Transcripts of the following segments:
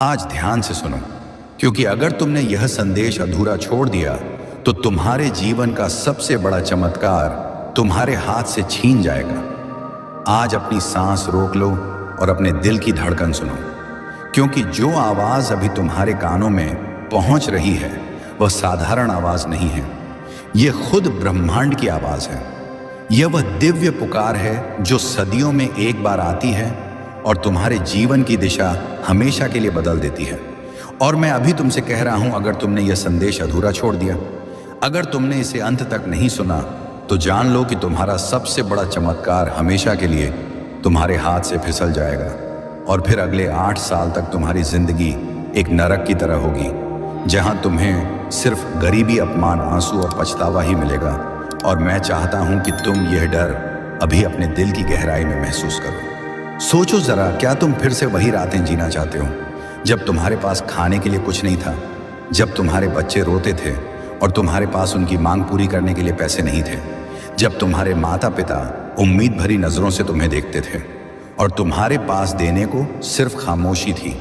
आज ध्यान से सुनो, क्योंकि अगर तुमने यह संदेश अधूरा छोड़ दिया तो तुम्हारे जीवन का सबसे बड़ा चमत्कार तुम्हारे हाथ से छीन जाएगा। आज अपनी सांस रोक लो और अपने दिल की धड़कन सुनो, क्योंकि जो आवाज अभी तुम्हारे कानों में पहुंच रही है वह साधारण आवाज नहीं है। यह खुद ब्रह्मांड की आवाज है। यह वह दिव्य पुकार है जो सदियों में एक बार आती है और तुम्हारे जीवन की दिशा हमेशा के लिए बदल देती है। और मैं अभी तुमसे कह रहा हूं, अगर तुमने यह संदेश अधूरा छोड़ दिया, अगर तुमने इसे अंत तक नहीं सुना, तो जान लो कि तुम्हारा सबसे बड़ा चमत्कार हमेशा के लिए तुम्हारे हाथ से फिसल जाएगा और फिर अगले 8 साल तक तुम्हारी जिंदगी एक नरक की तरह होगी, जहां तुम्हें सिर्फ गरीबी, अपमान, आंसू और पछतावा ही मिलेगा। और मैं चाहता हूं कि तुम यह डर अभी अपने दिल की गहराई में महसूस करो। सोचो जरा, क्या तुम फिर से वही रातें जीना चाहते हो जब तुम्हारे पास खाने के लिए कुछ नहीं था, जब तुम्हारे बच्चे रोते थे और तुम्हारे पास उनकी मांग पूरी करने के लिए पैसे नहीं थे, जब तुम्हारे माता पिता उम्मीद भरी नजरों से तुम्हें देखते थे और तुम्हारे पास देने को सिर्फ खामोशी थी?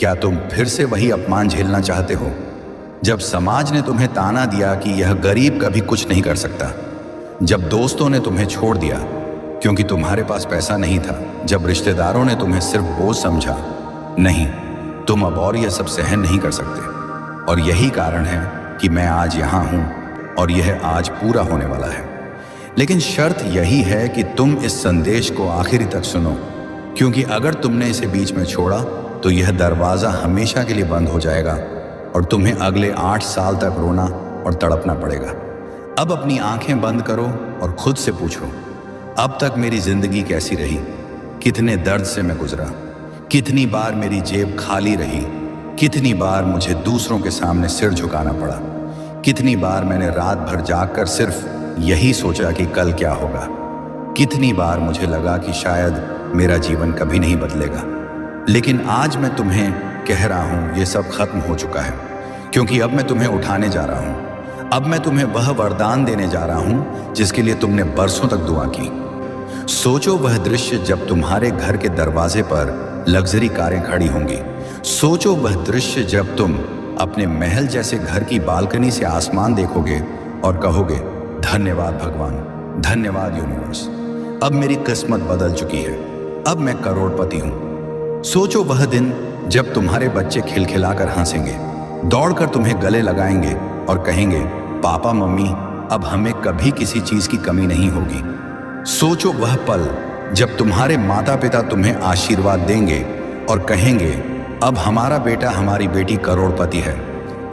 क्या तुम फिर से वही अपमान झेलना चाहते हो जब समाज ने तुम्हें ताना दिया कि यह गरीब कभी कुछ नहीं कर सकता, जब दोस्तों ने तुम्हें छोड़ दिया क्योंकि तुम्हारे पास पैसा नहीं था, जब रिश्तेदारों ने तुम्हें सिर्फ बोझ समझा? नहीं, तुम अब और यह सब सहन नहीं कर सकते। और यही कारण है कि मैं आज यहाँ हूँ और यह आज पूरा होने वाला है। लेकिन शर्त यही है कि तुम इस संदेश को आखिरी तक सुनो, क्योंकि अगर तुमने इसे बीच में छोड़ा तो यह दरवाज़ा हमेशा के लिए बंद हो जाएगा और तुम्हें अगले 8 साल तक रोना और तड़पना पड़ेगा। अब अपनी आंखें बंद करो और खुद से पूछो, अब तक मेरी जिंदगी कैसी रही? कितने दर्द से मैं गुजरा? कितनी बार मेरी जेब खाली रही? कितनी बार मुझे दूसरों के सामने सिर झुकाना पड़ा? कितनी बार मैंने रात भर जागकर सिर्फ यही सोचा कि कल क्या होगा? कितनी बार मुझे लगा कि शायद मेरा जीवन कभी नहीं बदलेगा? लेकिन आज मैं तुम्हें कह रहा हूं, यह सब खत्म हो चुका है, क्योंकि अब मैं तुम्हें उठाने जा रहा हूं। अब मैं तुम्हें वह वरदान देने जा रहा हूं जिसके लिए तुमने बरसों तक दुआ की। सोचो वह दृश्य जब तुम्हारे घर के दरवाजे पर लग्जरी कारें खड़ी होंगी। सोचो वह दृश्य जब तुम अपने महल जैसे घर की बालकनी से आसमान देखोगे और कहोगे, धन्यवाद भगवान, धन्यवाद यूनिवर्स, अब मेरी किस्मत बदल चुकी है, अब मैं करोड़पति हूं। सोचो वह दिन जब तुम्हारे बच्चे खिलखिलाकर हंसेंगे, दौड़कर तुम्हें गले लगाएंगे और कहेंगे, पापा मम्मी, अब हमें कभी किसी चीज की कमी नहीं होगी। सोचो वह पल जब तुम्हारे माता पिता तुम्हें आशीर्वाद देंगे और कहेंगे, अब हमारा बेटा, हमारी बेटी करोड़पति है,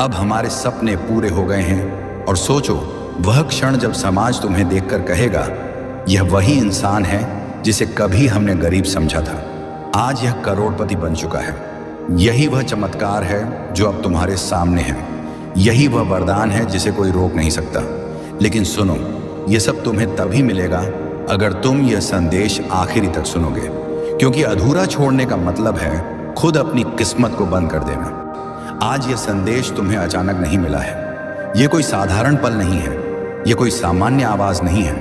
अब हमारे सपने पूरे हो गए हैं। और सोचो वह क्षण जब समाज तुम्हें देखकर कहेगा, यह वही इंसान है जिसे कभी हमने गरीब समझा था, आज यह करोड़पति बन चुका है। यही वह चमत्कार है जो अब तुम्हारे सामने है। यही वह वरदान है जिसे कोई रोक नहीं सकता। लेकिन सुनो, यह सब तुम्हें तभी मिलेगा अगर तुम यह संदेश आखिरी तक सुनोगे, क्योंकि अधूरा छोड़ने का मतलब है खुद अपनी किस्मत को बंद कर देना। आज यह संदेश तुम्हें अचानक नहीं मिला है। यह कोई साधारण पल नहीं है, यह कोई सामान्य आवाज नहीं है।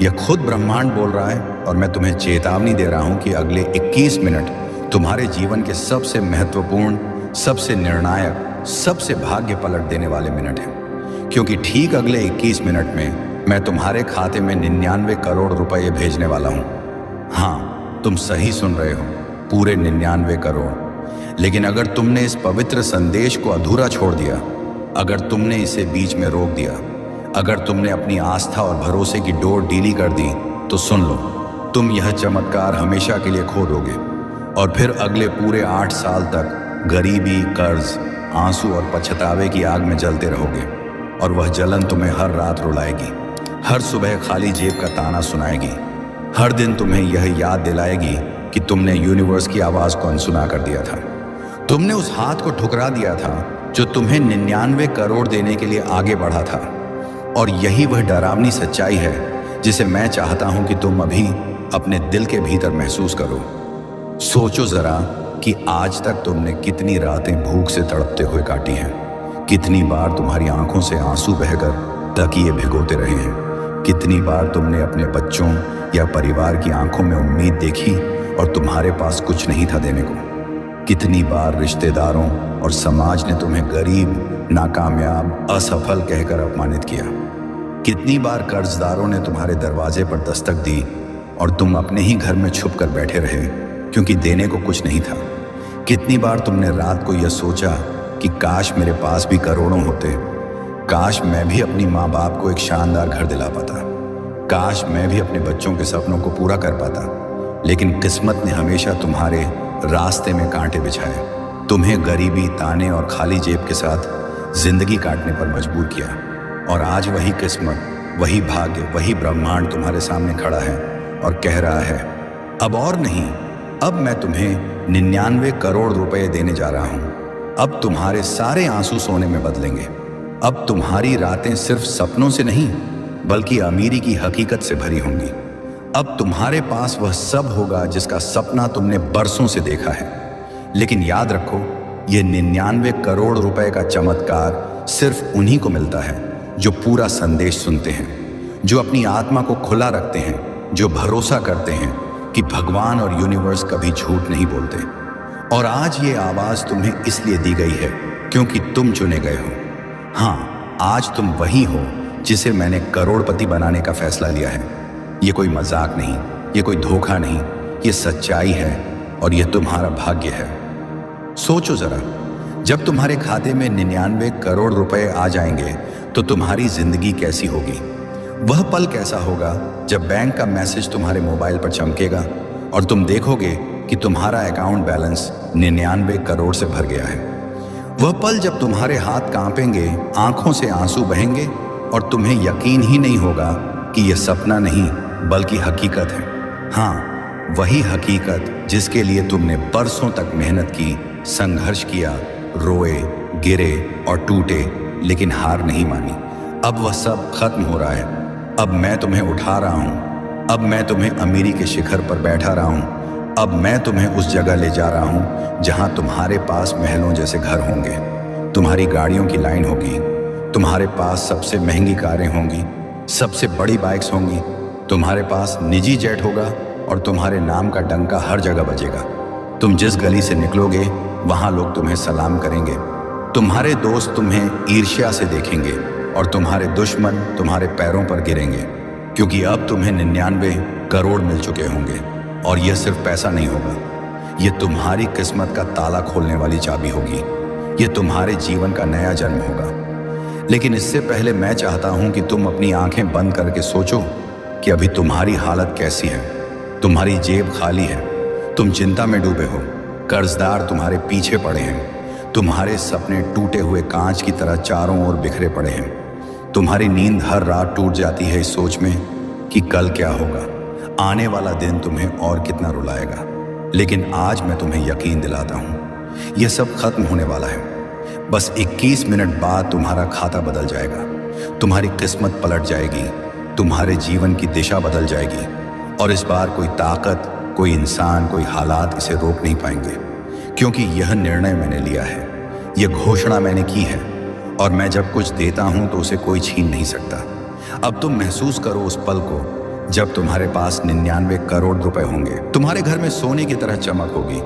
यह खुद ब्रह्मांड बोल रहा है और मैं तुम्हें चेतावनी दे रहा हूं कि अगले 21 मिनट तुम्हारे जीवन के सबसे महत्वपूर्ण, सबसे निर्णायक, सबसे भाग्य पलट देने वाले मिनट हैं। क्योंकि ठीक अगले 21 मिनट में मैं तुम्हारे खाते में 99 करोड़ रुपए भेजने वाला हूं। हाँ, तुम सही सुन रहे हो, पूरे 99 करोड़। लेकिन अगर तुमने इस पवित्र संदेश को अधूरा छोड़ दिया, अगर तुमने इसे बीच में रोक दिया, अगर तुमने अपनी आस्था और भरोसे की डोर ढीली कर दी, तो सुन लो, तुम यह चमत्कार हमेशा के लिए खो दोगे और फिर अगले पूरे 8 साल तक गरीबी, कर्ज, आंसू और पछतावे की आग में जलते रहोगे। और वह जलन तुम्हें हर रात रुलाएगी, हर सुबह खाली जेब का ताना सुनाएगी, हर दिन तुम्हें यह याद दिलाएगी कि तुमने यूनिवर्स की आवाज को अनसुना कर दिया था। तुमने उस हाथ को ठुकरा दिया था जो तुम्हें 99 करोड़ देने के लिए आगे बढ़ा था। और यही वह डरावनी सच्चाई है जिसे मैं चाहता हूं कि तुम अभी अपने दिल के भीतर महसूस करो। सोचो जरा कि आज तक तुमने कितनी रातें भूख से तड़पते हुए काटी हैं, कितनी बार तुम्हारी आंखों से आंसू बहकर तकिए भिगोते रहे हैं, कितनी बार तुमने अपने बच्चों या परिवार की आंखों में उम्मीद देखी और तुम्हारे पास कुछ नहीं था देने को। कितनी बार रिश्तेदारों और समाज ने तुम्हें गरीब, नाकामयाब, असफल कहकर अपमानित किया। कितनी बार कर्जदारों ने तुम्हारे दरवाजे पर दस्तक दी और तुम अपने ही घर में छुप कर बैठे रहे क्योंकि देने को कुछ नहीं था। कितनी बार तुमने रात को यह सोचा कि काश मेरे पास भी करोड़ों होते, काश मैं भी अपनी माँ बाप को एक शानदार घर दिला पाता, काश मैं भी अपने बच्चों के सपनों को पूरा कर पाता। लेकिन किस्मत ने हमेशा तुम्हारे रास्ते में कांटे बिछाए, तुम्हें गरीबी, ताने और खाली जेब के साथ जिंदगी काटने पर मजबूर किया। और आज वही किस्मत, वही भाग्य, वही ब्रह्मांड तुम्हारे सामने खड़ा है और कह रहा है, अब और नहीं, अब मैं तुम्हें 99 करोड़ रुपए देने जा रहा हूं। अब तुम्हारे सारे आंसू सोने में बदलेंगे। अब तुम्हारी रातें सिर्फ सपनों से नहीं बल्कि अमीरी की हकीकत से भरी होंगी। अब तुम्हारे पास वह सब होगा जिसका सपना तुमने बरसों से देखा है। लेकिन याद रखो, ये 99 करोड़ रुपए का चमत्कार सिर्फ उन्हीं को मिलता है जो पूरा संदेश सुनते हैं, जो अपनी आत्मा को खुला रखते हैं, जो भरोसा करते हैं कि भगवान और यूनिवर्स कभी झूठ नहीं बोलते। और आज ये आवाज तुम्हें इसलिए दी गई है क्योंकि तुम चुने गए हो। हाँ, आज तुम वही हो जिसे मैंने करोड़पति बनाने का फैसला लिया है। ये कोई मजाक नहीं, ये कोई धोखा नहीं, ये सच्चाई है और ये तुम्हारा भाग्य है। सोचो जरा, जब तुम्हारे खाते में 99 करोड़ रुपए आ जाएंगे तो तुम्हारी जिंदगी कैसी होगी? वह पल कैसा होगा जब बैंक का मैसेज तुम्हारे मोबाइल पर चमकेगा और तुम देखोगे कि तुम्हारा अकाउंट बैलेंस 99 करोड़ से भर गया है। वह पल जब तुम्हारे हाथ कांपेंगे, आंखों से आंसू बहेंगे और तुम्हें यकीन ही नहीं होगा कि यह सपना नहीं बल्कि हकीकत है। हाँ, वही हकीकत जिसके लिए तुमने बरसों तक मेहनत की, संघर्ष किया, रोए, गिरे और टूटे, लेकिन हार नहीं मानी। अब वह सब खत्म हो रहा है। अब मैं तुम्हें उठा रहा हूँ। अब मैं तुम्हें अमीरी के शिखर पर बैठा रहा हूँ। अब मैं तुम्हें उस जगह ले जा रहा हूँ जहाँ तुम्हारे पास महलों जैसे घर होंगे, तुम्हारी गाड़ियों की लाइन होगी, तुम्हारे पास सबसे महंगी कारें होंगी, सबसे बड़ी बाइक्स होंगी, तुम्हारे पास निजी जेट होगा और तुम्हारे नाम का डंका हर जगह बजेगा। तुम जिस गली से निकलोगे वहाँ लोग तुम्हें सलाम करेंगे, तुम्हारे दोस्त तुम्हें ईर्ष्या से देखेंगे और तुम्हारे दुश्मन तुम्हारे पैरों पर गिरेंगे, क्योंकि अब तुम्हें 99 करोड़ मिल चुके होंगे। और यह सिर्फ पैसा नहीं होगा, यह तुम्हारी किस्मत का ताला खोलने वाली चाबी होगी, यह तुम्हारे जीवन का नया जन्म होगा। लेकिन इससे पहले मैं चाहता हूं कि तुम अपनी आंखें बंद करके सोचो कि अभी तुम्हारी हालत कैसी है। तुम्हारी जेब खाली है, तुम चिंता में डूबे हो, कर्जदार तुम्हारे पीछे पड़े हैं, तुम्हारे सपने टूटे हुए कांच की तरह चारों ओर बिखरे पड़े हैं। तुम्हारी नींद हर रात टूट जाती है इस सोच में कि कल क्या होगा, आने वाला दिन तुम्हें और कितना रुलाएगा। लेकिन आज मैं तुम्हें यकीन दिलाता हूँ, यह सब खत्म होने वाला है। बस 21 मिनट बाद तुम्हारा खाता बदल जाएगा, तुम्हारी किस्मत पलट जाएगी, तुम्हारे जीवन की दिशा बदल जाएगी। और इस बार कोई ताकत, कोई इंसान, कोई हालात इसे रोक नहीं पाएंगे, क्योंकि यह निर्णय मैंने लिया है, यह घोषणा मैंने की है। और मैं जब कुछ देता हूं तो उसे कोई छीन नहीं सकता। अब तुम महसूस करो उस पल को जब तुम्हारे पास 99 करोड़ रुपए होंगे, तुम्हारे घर में सोने की तरह चमक होगी,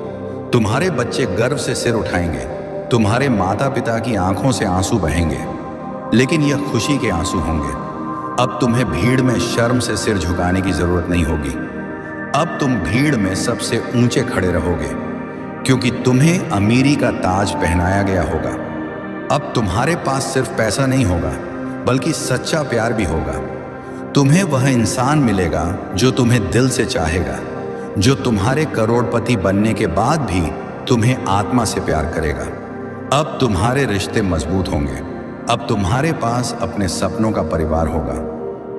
तुम्हारे बच्चे गर्व से सिर उठाएंगे, तुम्हारे माता पिता की आंखों से आंसू बहेंगे, लेकिन यह खुशी के आंसू होंगे। अब तुम्हें भीड़ में शर्म से सिर झुकाने की जरूरत नहीं होगी। अब तुम भीड़ में सबसे ऊंचे खड़े रहोगे, क्योंकि तुम्हें अमीरी का ताज पहनाया गया होगा। अब तुम्हारे पास सिर्फ पैसा नहीं होगा बल्कि सच्चा प्यार भी होगा। तुम्हें वह इंसान मिलेगा जो तुम्हें दिल से चाहेगा, जो तुम्हारे करोड़पति बनने के बाद भी तुम्हें आत्मा से प्यार करेगा। अब तुम्हारे रिश्ते मजबूत होंगे। अब तुम्हारे पास अपने सपनों का परिवार होगा,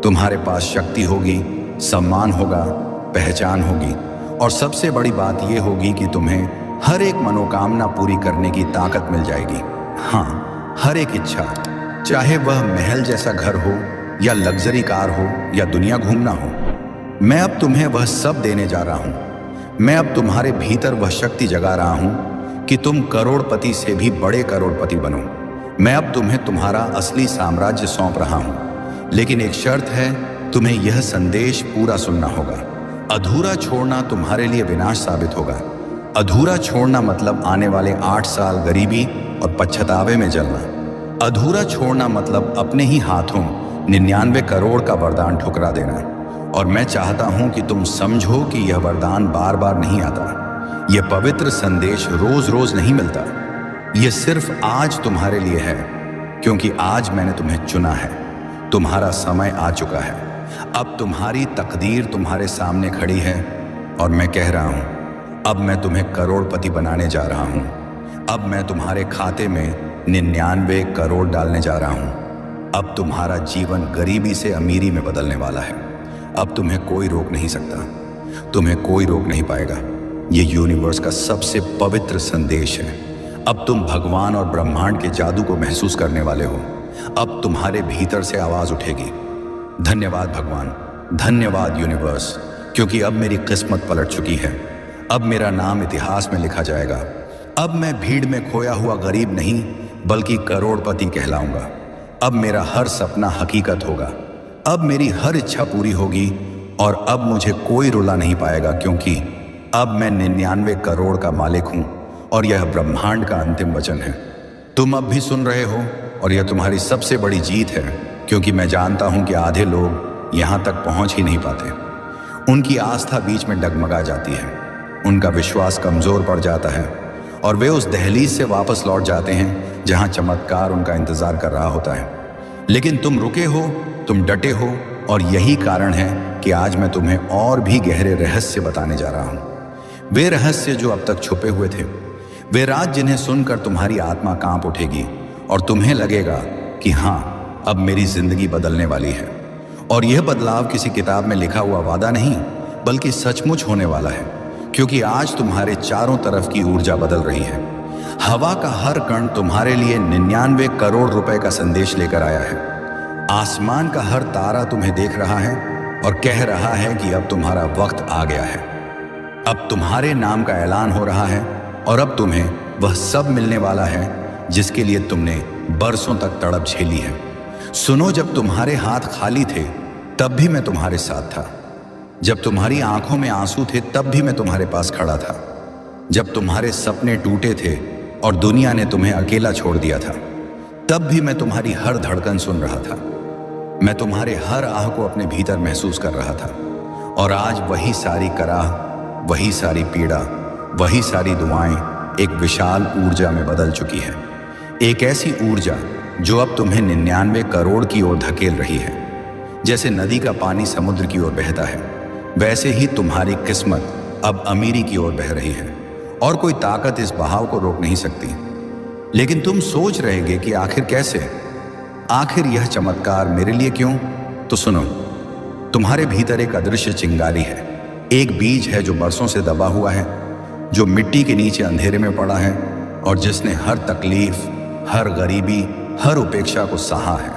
तुम्हारे पास शक्ति होगी, सम्मान होगा, पहचान होगी, और सबसे बड़ी बात यह होगी कि तुम्हें हर एक मनोकामना पूरी करने की ताकत मिल जाएगी। हाँ, हर एक इच्छा, चाहे वह महल जैसा घर हो या लग्जरी कार हो या दुनिया घूमना हो। मैं अब तुम्हें वह सब देने जा रहा हूं। मैं अब तुम्हारे भीतर वह शक्ति जगा रहा हूं कि तुम करोड़पति से भी बड़े करोड़पति बनो। मैं अब तुम्हें तुम्हारा असली साम्राज्य सौंप रहा हूं, लेकिन एक शर्त है, तुम्हें यह संदेश पूरा सुनना होगा। अधूरा छोड़ना तुम्हारे लिए विनाश साबित होगा। अधूरा छोड़ना मतलब आने वाले 8 साल गरीबी और पछतावे में जलना। अधूरा छोड़ना मतलब अपने ही हाथों 99 करोड़ का वरदान ठुकरा देना। और मैं चाहता हूं कि तुम समझो कि यह वरदान बार बार नहीं आता। यह पवित्र संदेश रोज रोज नहीं मिलता। यह सिर्फ आज तुम्हारे लिए है, क्योंकि आज मैंने तुम्हें चुना है। तुम्हारा समय आ चुका है। अब तुम्हारी तकदीर तुम्हारे सामने खड़ी है और मैं कह रहा हूं, अब मैं तुम्हें करोड़पति बनाने जा रहा हूं। अब मैं तुम्हारे खाते में 99 करोड़ डालने जा रहा हूं। अब तुम्हारा जीवन गरीबी से अमीरी में बदलने वाला है। अब तुम्हें कोई रोक नहीं सकता। तुम्हें कोई रोक नहीं पाएगा। ये यूनिवर्स का सबसे पवित्र संदेश है। अब तुम भगवान और ब्रह्मांड के जादू को महसूस करने वाले हो। अब तुम्हारे भीतर से आवाज उठेगी, धन्यवाद भगवान, धन्यवाद यूनिवर्स, क्योंकि अब मेरी किस्मत पलट चुकी है। अब मेरा नाम इतिहास में लिखा जाएगा। अब मैं भीड़ में खोया हुआ गरीब नहीं, बल्कि करोड़पति कहलाऊंगा। अब मेरा हर सपना हकीकत होगा। अब मेरी हर इच्छा पूरी होगी और अब मुझे कोई रुला नहीं पाएगा, क्योंकि अब मैं 99 करोड़ का मालिक हूं और यह ब्रह्मांड का अंतिम वचन है। तुम अब भी सुन रहे हो और यह तुम्हारी सबसे बड़ी जीत है, क्योंकि मैं जानता हूं कि आधे लोग यहां तक पहुंच ही नहीं पाते। उनकी आस्था बीच में डगमगा जाती है, उनका विश्वास कमजोर पड़ जाता है और वे उस दहलीज से वापस लौट जाते हैं जहां चमत्कार उनका इंतजार कर रहा होता है। लेकिन तुम रुके हो, तुम डटे हो, और यही कारण है कि आज मैं तुम्हें और भी गहरे रहस्य बताने जा रहा हूं। वे रहस्य जो अब तक छुपे हुए थे, वे राज जिन्हें सुनकर तुम्हारी आत्मा कांप उठेगी और तुम्हें लगेगा कि हां, अब मेरी जिंदगी बदलने वाली है। और यह बदलाव किसी किताब में लिखा हुआ वादा नहीं, बल्कि सचमुच होने वाला है, क्योंकि आज तुम्हारे चारों तरफ की ऊर्जा बदल रही है। हवा का हर कण तुम्हारे लिए 99 करोड़ रुपए का संदेश लेकर आया है। आसमान का हर तारा तुम्हें देख रहा है और कह रहा है कि अब तुम्हारा वक्त आ गया है। अब तुम्हारे नाम का ऐलान हो रहा है और अब तुम्हें वह सब मिलने वाला है जिसके लिए तुमने बरसों तक तड़प झेली है। सुनो, जब तुम्हारे हाथ खाली थे तब भी मैं तुम्हारे साथ था। जब तुम्हारी आंखों में आंसू थे तब भी मैं तुम्हारे पास खड़ा था। जब तुम्हारे सपने टूटे थे और दुनिया ने तुम्हें अकेला छोड़ दिया था, तब भी मैं तुम्हारी हर धड़कन सुन रहा था। मैं तुम्हारे हर आह को अपने भीतर महसूस कर रहा था। और आज वही सारी कराह, वही सारी पीड़ा, वही सारी दुआएं एक विशाल ऊर्जा में बदल चुकी है। एक ऐसी ऊर्जा जो अब तुम्हें 99 करोड़ की ओर धकेल रही है। जैसे नदी का पानी समुद्र की ओर बहता है, वैसे ही तुम्हारी किस्मत अब अमीरी की ओर बह रही है और कोई ताकत इस बहाव को रोक नहीं सकती। लेकिन तुम सोच रहेगे कि आखिर कैसे, आखिर यह चमत्कार मेरे लिए क्यों? तो सुनो, तुम्हारे भीतर एक अदृश्य चिंगारी है। एक बीज है जो बरसों से दबा हुआ है, जो मिट्टी के नीचे अंधेरे में पड़ा है और जिसने हर तकलीफ, हर गरीबी, हर उपेक्षा को सहा है।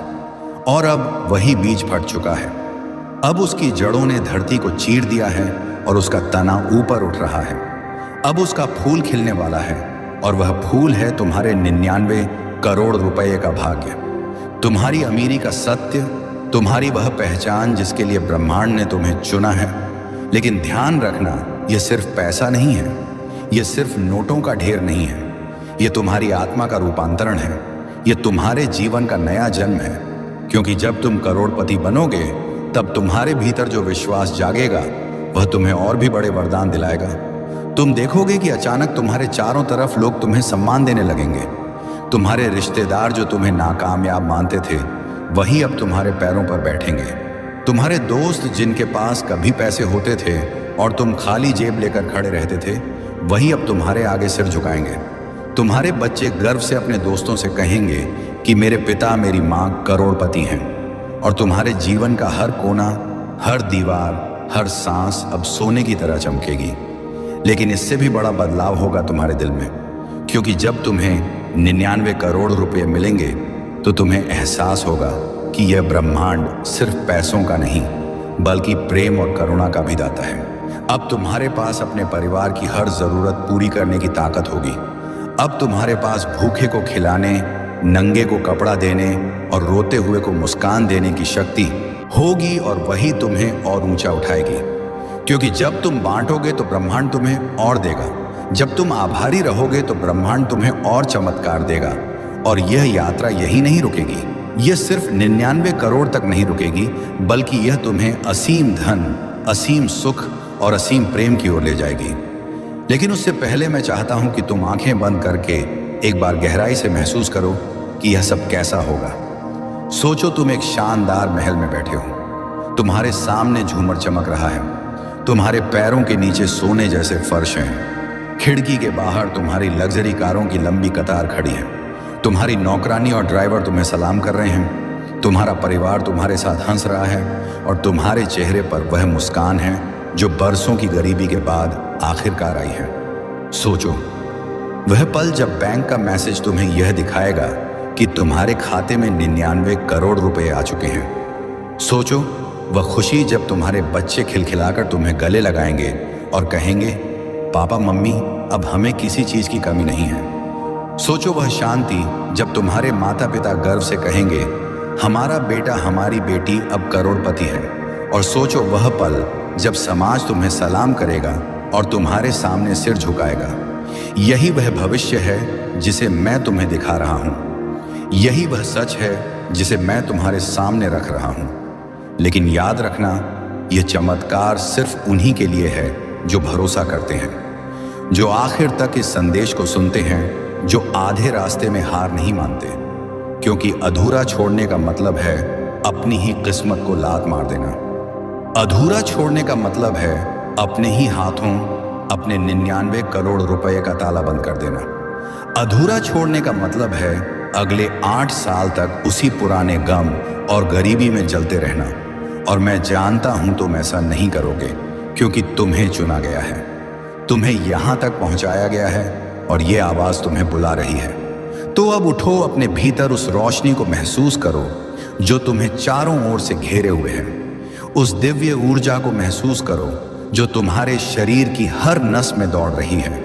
और अब वही बीज फट चुका है। अब उसकी जड़ों ने धरती को चीर दिया है और उसका तना ऊपर उठ रहा है। अब उसका फूल खिलने वाला है और वह फूल है तुम्हारे 99 करोड़ रुपए का भाग्य, तुम्हारी अमीरी का सत्य, तुम्हारी वह पहचान जिसके लिए ब्रह्मांड ने तुम्हें चुना है। लेकिन ध्यान रखना, यह सिर्फ पैसा नहीं है, यह सिर्फ नोटों का ढेर नहीं है, यह तुम्हारी आत्मा का रूपांतरण है, यह तुम्हारे जीवन का नया जन्म है। क्योंकि जब तुम करोड़पति बनोगे तब तुम्हारे भीतर जो विश्वास जागेगा वह तुम्हें और भी बड़े वरदान दिलाएगा। तुम देखोगे कि अचानक तुम्हारे चारों तरफ लोग तुम्हें सम्मान देने लगेंगे। तुम्हारे रिश्तेदार जो तुम्हें नाकामयाब मानते थे वही अब तुम्हारे पैरों पर बैठेंगे। तुम्हारे दोस्त जिनके पास कभी पैसे होते थे और तुम खाली जेब लेकर खड़े रहते थे, वही अब तुम्हारे आगे सिर झुकाएंगे। तुम्हारे बच्चे गर्व से अपने दोस्तों से कहेंगे कि मेरे पिता मेरी माँ करोड़पति हैं। और तुम्हारे जीवन का हर कोना, हर दीवार, हर सांस अब सोने की तरह चमकेगी। लेकिन इससे भी बड़ा बदलाव होगा तुम्हारे दिल में, क्योंकि जब तुम्हें 99 करोड़ रुपए मिलेंगे तो तुम्हें एहसास होगा कि यह ब्रह्मांड सिर्फ पैसों का नहीं, बल्कि प्रेम और करुणा का भी दाता है। अब तुम्हारे पास अपने परिवार की हर जरूरत पूरी करने की ताकत होगी। अब तुम्हारे पास भूखे को खिलाने, नंगे को कपड़ा देने और रोते हुए को मुस्कान देने की शक्ति होगी, और वही तुम्हें और ऊंचा उठाएगी। क्योंकि जब तुम बांटोगे तो ब्रह्मांड तुम्हें और देगा। जब तुम आभारी रहोगे तो ब्रह्मांड तुम्हें और चमत्कार देगा। और यह यात्रा यही नहीं रुकेगी, यह सिर्फ 99 करोड़ तक नहीं रुकेगी, बल्कि यह तुम्हें असीम धन, असीम सुख और असीम प्रेम की ओर ले जाएगी। लेकिन उससे पहले मैं चाहता हूं कि तुम आंखें बंद करके एक बार गहराई से महसूस करो कि यह सब कैसा होगा। सोचो तुम एक शानदार महल में बैठे हो, तुम्हारे सामने झूमर चमक रहा है, तुम्हारे पैरों के नीचे सोने जैसे फर्श हैं, खिड़की के बाहर तुम्हारी लग्जरी कारों की लंबी कतार खड़ी है, तुम्हारी नौकरानी और ड्राइवर तुम्हें सलाम कर रहे हैं, तुम्हारा परिवार तुम्हारे साथ हंस रहा है और तुम्हारे चेहरे पर वह मुस्कान है जो बरसों की गरीबी के बाद आखिरकार आई है। सोचो वह पल जब बैंक का मैसेज तुम्हें यह दिखाएगा कि तुम्हारे खाते में 99 करोड़ रुपए आ चुके हैं। सोचो वह खुशी जब तुम्हारे बच्चे खिलखिलाकर तुम्हें गले लगाएंगे और कहेंगे, पापा मम्मी अब हमें किसी चीज की कमी नहीं है। सोचो वह शांति जब तुम्हारे माता पिता गर्व से कहेंगे, हमारा बेटा हमारी बेटी अब करोड़पति है। और सोचो वह पल जब समाज तुम्हें सलाम करेगा और तुम्हारे सामने सिर झुकाएगा। यही वह भविष्य है जिसे मैं तुम्हें दिखा रहा हूं, यही वह सच है जिसे मैं तुम्हारे सामने रख रहा हूं। लेकिन याद रखना, यह चमत्कार सिर्फ उन्हीं के लिए है जो भरोसा करते हैं, जो आखिर तक इस संदेश को सुनते हैं, जो आधे रास्ते में हार नहीं मानते। क्योंकि अधूरा छोड़ने का मतलब है अपनी ही किस्मत को लात मार देना। अधूरा छोड़ने का मतलब है अपने ही हाथों अपने 99 करोड़ रुपए का ताला बंद कर देना। अधूरा छोड़ने का मतलब है अगले 8 साल तक उसी पुराने गम और गरीबी में जलते रहना। और मैं जानता हूं तुम ऐसा नहीं करोगे, क्योंकि तुम्हें चुना गया है, तुम्हें यहां तक पहुंचाया गया है और ये आवाज तुम्हें बुला रही है। तो अब उठो, अपने भीतर उस रोशनी को महसूस करो जो तुम्हें चारों ओर से घेरे हुए है। उस दिव्य ऊर्जा को महसूस करो जो तुम्हारे शरीर की हर नस में दौड़ रही है।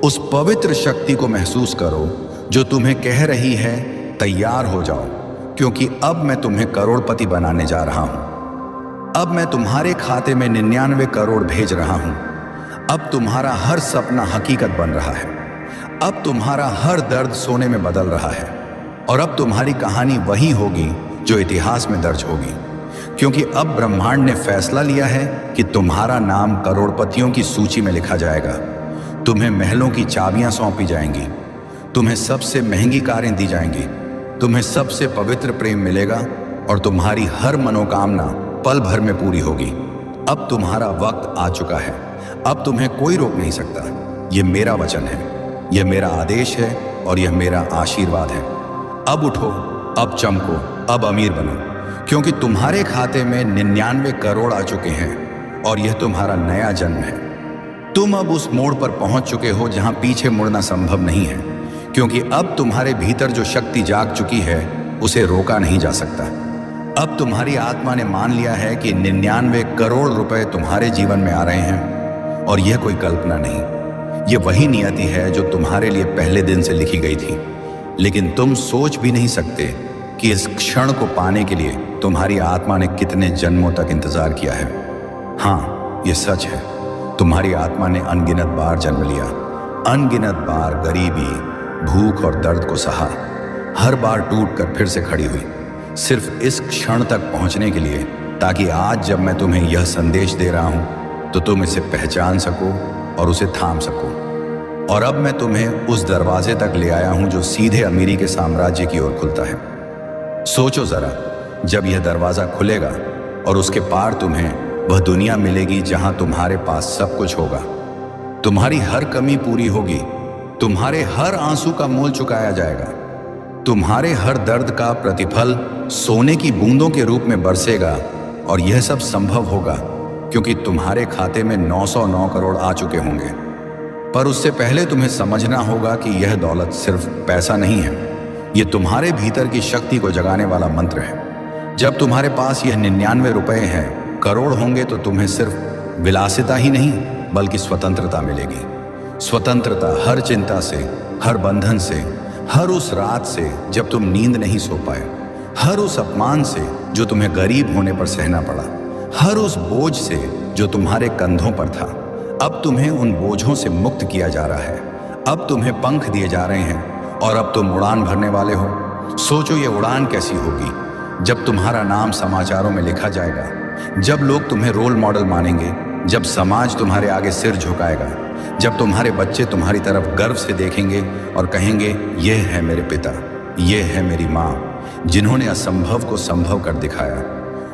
उस पवित्र शक्ति को महसूस करो जो तुम्हें कह रही है, तैयार हो जाओ, क्योंकि अब मैं तुम्हें करोड़पति बनाने जा रहा हूं। अब मैं तुम्हारे खाते में 99 करोड़ भेज रहा हूं। अब तुम्हारा हर सपना हकीकत बन रहा है। अब तुम्हारा हर दर्द सोने में बदल रहा है। और अब तुम्हारी कहानी वही होगी जो इतिहास में दर्ज होगी, क्योंकि अब ब्रह्मांड ने फैसला लिया है कि तुम्हारा नाम करोड़पतियों की सूची में लिखा जाएगा। तुम्हें महलों की चाबियां सौंपी जाएंगी, तुम्हें सबसे महंगी कारें दी जाएंगी, तुम्हें सबसे पवित्र प्रेम मिलेगा और तुम्हारी हर मनोकामना पल भर में पूरी होगी। अब तुम्हारा वक्त आ चुका है। अब तुम्हें कोई रोक नहीं सकता। यह मेरा वचन है, यह मेरा आदेश है और यह मेरा आशीर्वाद है। अब उठो, अब चमको, अब अमीर बनो, क्योंकि तुम्हारे खाते में 99 करोड़ आ चुके हैं और यह तुम्हारा नया जन्म है। तुम अब उस मोड़ पर पहुंच चुके हो जहां पीछे मुड़ना संभव नहीं है, क्योंकि अब तुम्हारे भीतर जो शक्ति जाग चुकी है उसे रोका नहीं जा सकता। अब तुम्हारी आत्मा ने मान लिया है कि 99 करोड़ रुपए तुम्हारे जीवन में आ रहे हैं और यह कोई कल्पना नहीं, यह वही नियति है जो तुम्हारे लिए पहले दिन से लिखी गई थी। लेकिन तुम सोच भी नहीं सकते कि इस क्षण को पाने के लिए तुम्हारी आत्मा ने कितने जन्मों तक इंतजार किया है। हाँ, यह सच है, तुम्हारी आत्मा ने अनगिनत बार जन्म लिया, अनगिनत बार गरीबी, भूख और दर्द को सहा, हर बार टूटकर फिर से खड़ी हुई, सिर्फ इस क्षण तक पहुंचने के लिए, ताकि आज जब मैं तुम्हें यह संदेश दे रहा हूं तो तुम इसे पहचान सको और उसे थाम सको। और अब मैं तुम्हें उस दरवाजे तक ले आया हूं जो सीधे अमीरी के साम्राज्य की ओर खुलता है। सोचो जरा, जब यह दरवाजा खुलेगा और उसके पार तुम्हें वह दुनिया मिलेगी जहां तुम्हारे पास सब कुछ होगा, तुम्हारी हर कमी पूरी होगी, तुम्हारे हर आंसू का मोल चुकाया जाएगा, तुम्हारे हर दर्द का प्रतिफल सोने की बूंदों के रूप में बरसेगा। और यह सब संभव होगा क्योंकि तुम्हारे खाते में 909 करोड़ आ चुके होंगे। पर उससे पहले तुम्हें समझना होगा कि यह दौलत सिर्फ पैसा नहीं है, यह तुम्हारे भीतर की शक्ति को जगाने वाला मंत्र है। जब तुम्हारे पास यह 99 रुपए हैं, करोड़ होंगे, तो तुम्हें सिर्फ विलासिता ही नहीं बल्कि स्वतंत्रता मिलेगी। स्वतंत्रता हर चिंता से, हर बंधन से, हर उस रात से जब तुम नींद नहीं सो पाए, हर उस अपमान से जो तुम्हें गरीब होने पर सहना पड़ा, हर उस बोझ से जो तुम्हारे कंधों पर था। अब तुम्हें उन बोझों से मुक्त किया जा रहा है। अब तुम्हें पंख दिए जा रहे हैं और अब तुम उड़ान भरने वाले हो। सोचो ये उड़ान कैसी होगी जब तुम्हारा नाम समाचारों में लिखा जाएगा, जब लोग तुम्हें रोल मॉडल मानेंगे, जब समाज तुम्हारे आगे सिर झुकाएगा, जब तुम्हारे बच्चे तुम्हारी तरफ गर्व से देखेंगे और कहेंगे यह है मेरे पिता, यह है मेरी माँ, जिन्होंने असंभव को संभव कर दिखाया।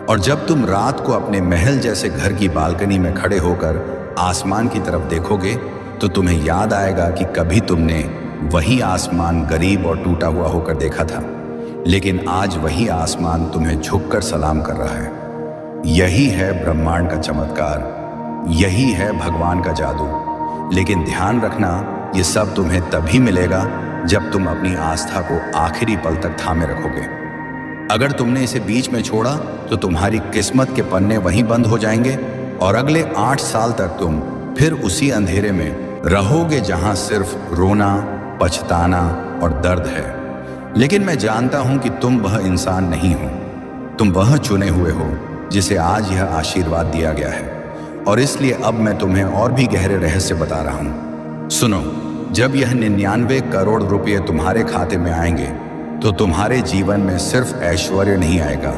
और जब तुम रात को अपने महल जैसे घर की बालकनी में खड़े होकर आसमान की तरफ देखोगे तो तुम्हें याद आएगा कि कभी तुमने वही आसमान गरीब और टूटा हुआ होकर देखा था, लेकिन आज वही आसमान तुम्हें झुककर सलाम कर रहा है। यही है ब्रह्मांड का चमत्कार, यही है भगवान का जादू। लेकिन ध्यान रखना, ये सब तुम्हें तभी मिलेगा जब तुम अपनी आस्था को आखिरी पल तक थामे रखोगे। अगर तुमने इसे बीच में छोड़ा तो तुम्हारी किस्मत के पन्ने वहीं बंद हो जाएंगे और अगले 8 साल तक तुम फिर उसी अंधेरे में रहोगे जहां सिर्फ रोना, पछताना और दर्द है। लेकिन मैं जानता हूं कि तुम वह इंसान नहीं हो, तुम वह चुने हुए हो जिसे आज यह आशीर्वाद दिया गया है। और इसलिए अब मैं तुम्हें और भी गहरे रहस्य बता रहा हूं। सुनो, जब यह 99 करोड़ रुपये तुम्हारे खाते में आएंगे तो तुम्हारे जीवन में सिर्फ ऐश्वर्य नहीं आएगा,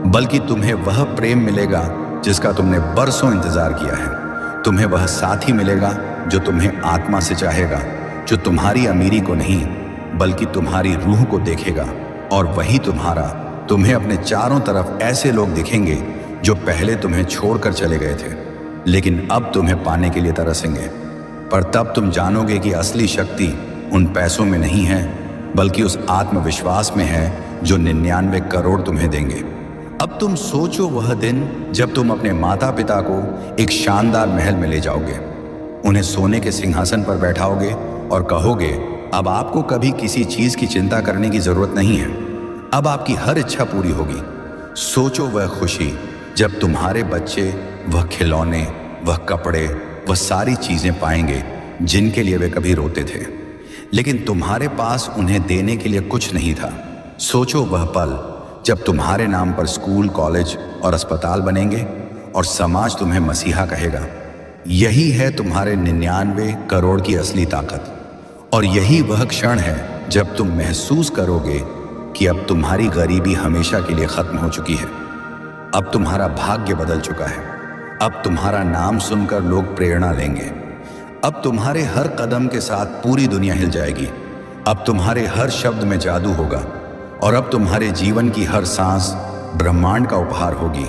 बल्कि तुम्हें वह प्रेम मिलेगा जिसका तुमने बरसों इंतजार किया है। तुम्हें वह साथी मिलेगा जो तुम्हें आत्मा से चाहेगा, जो तुम्हारी अमीरी को नहीं बल्कि तुम्हारी रूह को देखेगा। और वही तुम्हें अपने चारों तरफ ऐसे लोग दिखेंगे जो पहले तुम्हें छोड़कर चले गए थे, लेकिन अब तुम्हें पाने के लिए तरसेंगे। पर तब तुम जानोगे कि असली शक्ति उन पैसों में नहीं है, बल्कि उस आत्मविश्वास में है जो 99 करोड़ तुम्हें देंगे। अब तुम सोचो वह दिन जब तुम अपने माता पिता को एक शानदार महल में ले जाओगे, उन्हें सोने के सिंहासन पर बैठाओगे और कहोगे अब आपको कभी किसी चीज की चिंता करने की जरूरत नहीं है, अब आपकी हर इच्छा पूरी होगी। सोचो वह खुशी जब तुम्हारे बच्चे वह खिलौने, वह कपड़े, वह सारी चीजें पाएंगे जिनके लिए वे कभी रोते थे, लेकिन तुम्हारे पास उन्हें देने के लिए कुछ नहीं था। सोचो वह पल जब तुम्हारे नाम पर स्कूल, कॉलेज और अस्पताल बनेंगे और समाज तुम्हें मसीहा कहेगा। यही है तुम्हारे 99 करोड़ की असली ताकत। और यही वह क्षण है जब तुम महसूस करोगे कि अब तुम्हारी गरीबी हमेशा के लिए खत्म हो चुकी है। अब तुम्हारा भाग्य बदल चुका है। अब तुम्हारा नाम सुनकर लोग प्रेरणा लेंगे। अब तुम्हारे हर कदम के साथ पूरी दुनिया हिल जाएगी। अब तुम्हारे हर शब्द में जादू होगा और अब तुम्हारे जीवन की हर सांस ब्रह्मांड का उपहार होगी।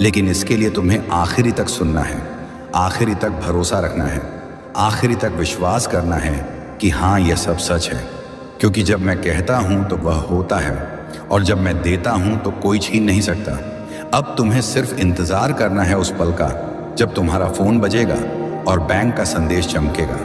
लेकिन इसके लिए तुम्हें आखिरी तक सुनना है, आखिरी तक भरोसा रखना है, आखिरी तक विश्वास करना है कि हाँ, यह सब सच है। क्योंकि जब मैं कहता हूँ तो वह होता है, और जब मैं देता हूँ तो कोई छीन नहीं सकता। अब तुम्हें सिर्फ इंतजार करना है उस पल का जब तुम्हारा फोन बजेगा और बैंक का संदेश चमकेगा।